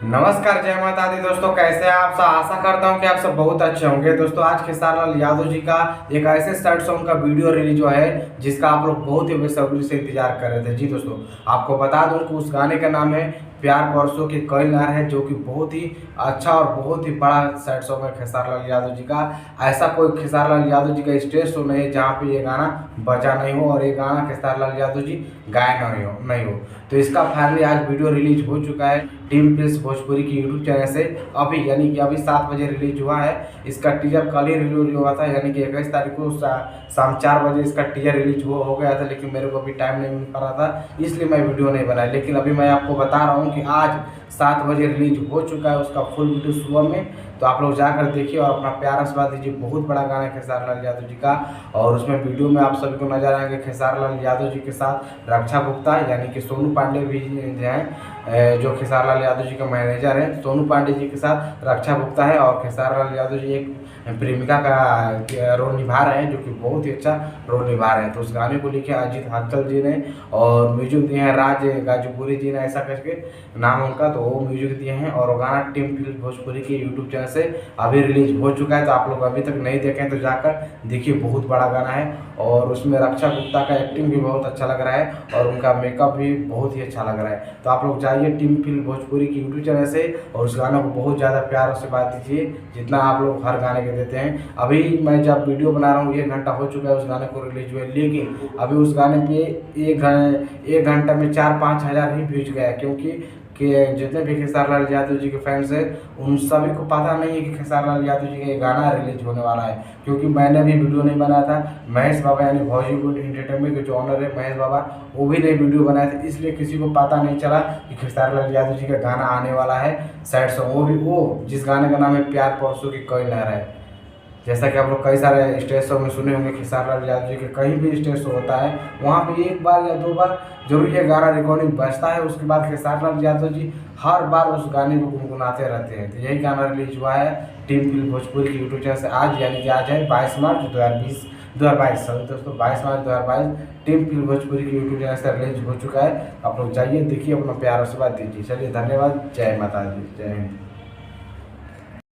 नमस्कार, जय माता दी दोस्तों। कैसे हैं आप सब? आशा करता हूं कि आप सब बहुत अच्छे होंगे। दोस्तों, आज खेसारी लाल यादव जी का एक ऐसे सैड सॉन्ग का वीडियो रिलीज हुआ है जिसका आप लोग बहुत ही बेसब्री से इंतजार कर रहे थे। जी दोस्तों, आपको बता दूं कि उस गाने का नाम है प्यार बरसों के कई लहर है, जो कि बहुत ही अच्छा और बहुत ही बड़ा सैड सॉन्ग है खेसारी लाल यादव जी का। ऐसा कोई खेसारी लाल यादव जी का स्टेज शो नहीं है जहाँ पे ये गाना बजा नहीं हो और ये गाना खेसारी लाल यादव जी गाए नहीं हो। तो इसका फाइनली आज वीडियो रिलीज हो चुका है टीम प्रेस भोजपुरी की यूट्यूब चैनल से। अभी यानी कि अभी 7 बजे रिलीज हुआ है। इसका टीजर कल ही रिलीज हुआ था, यानी कि 21 तारीख को शाम 4 बजे इसका टीजर रिलीज हो गया था, लेकिन मेरे को अभी टाइम नहीं मिल पा रहा था, इसलिए मैं वीडियो नहीं बनाया। लेकिन अभी मैं आपको बता रहा हूँ कि आज 7 बजे रिलीज हो चुका है उसका फुल वीडियो सुबह में। तो आप लोग जाकर देखिए और अपना प्यार आशीर्वाद दीजिए। बहुत बड़ा गाना है खेसारी लाल यादव जी का, और उसमें वीडियो में आप सभी को नजर आएंगे खेसारी लाल यादव जी के साथ रक्षा गुप्ता यानी कि सोनू पांडे भी हैं, जो खेसारी लाल यादव जी का मैनेजर है। सोनू पांडे जी के साथ रक्षा गुप्ता है और खेसारी लाल यादव जी एक प्रेमिका का रोल निभा रहे हैं, जो कि बहुत ही अच्छा रोल निभा रहे हैं। तो उस गाने को लिखे अजीत हंसल जी ने और म्यूजिक दिए हैं राज गाजीपुरी जी ने, ऐसा करके नाम उनका। तो वो म्यूजिक दिए हैं और वो गाना टीम फिल्म भोजपुरी के यूट्यूब चैनल से अभी रिलीज हो चुका है। तो आप लोग अभी तक नहीं देखें तो जाकर देखिए, बहुत बड़ा गाना है और उसमें रक्षा गुप्ता का एक्टिंग भी बहुत अच्छा लग रहा है और उनका मेकअप भी बहुत ही अच्छा लग रहा है। तो आप लोग जाइए टीम फिल्म भोजपुरी की यूट्यूब चैनल से और उस गाने को बहुत ज़्यादा प्यार से बात दीजिए जितना आप लोग हर गाने के देते हैं। अभी मैं जब वीडियो बना रहा हूँ 1 घंटा हो चुका है उस गाने को रिलीज हुए, लेकिन अभी उस गाने पे 1 घंटा में 4-5 हज़ार ही व्यूज गया, क्योंकि जितने भी खेसारी लाल यादव जी के फैंस हैं उन सभी को पता नहीं है कि खेसारी लाल यादव जी का ये गाना रिलीज होने वाला है। क्योंकि मैंने भी वीडियो नहीं बनाया था, महेश बाबा यानी बॉलीवुड एंटरटेनमेंट के जो ऑनर है महेश बाबा, वो भी नहीं वीडियो बनाए थे, इसलिए किसी को पता नहीं चला कि खेसारी लाल यादव जी का गाना आने वाला है सैड सॉन्ग। वो जिस गाने का नाम है प्यार परसों की कोई लहर है। जैसा कि आप लोग कई सारे स्टेज शो में सुने होंगे खेसारी लाल यादव जी के, कहीं भी स्टेज शो होता है वहाँ पे 1 बार या 2 बार जरूर ये गाना रिकॉर्डिंग बजता है। उसके बाद खेसारी लाल यादव जी हर बार उस गाने को गुनगुनाते रहते हैं। तो यही गाना रिलीज हुआ है टीम फिल्म भोजपुरी की यूट्यूब चैनल से आज, यानी कि आज है 22 मार्च 2022 सॉरी दोस्तों 22 मार्च 2022 टीम फिल्म भोजपुरी की यूट्यूब चैनल से रिलीज हो चुका है। आप लोग जाइए देखिए, अपना प्यार आशीर्वाद दीजिए। चलिए, धन्यवाद। जय माता दी, जय हिंद।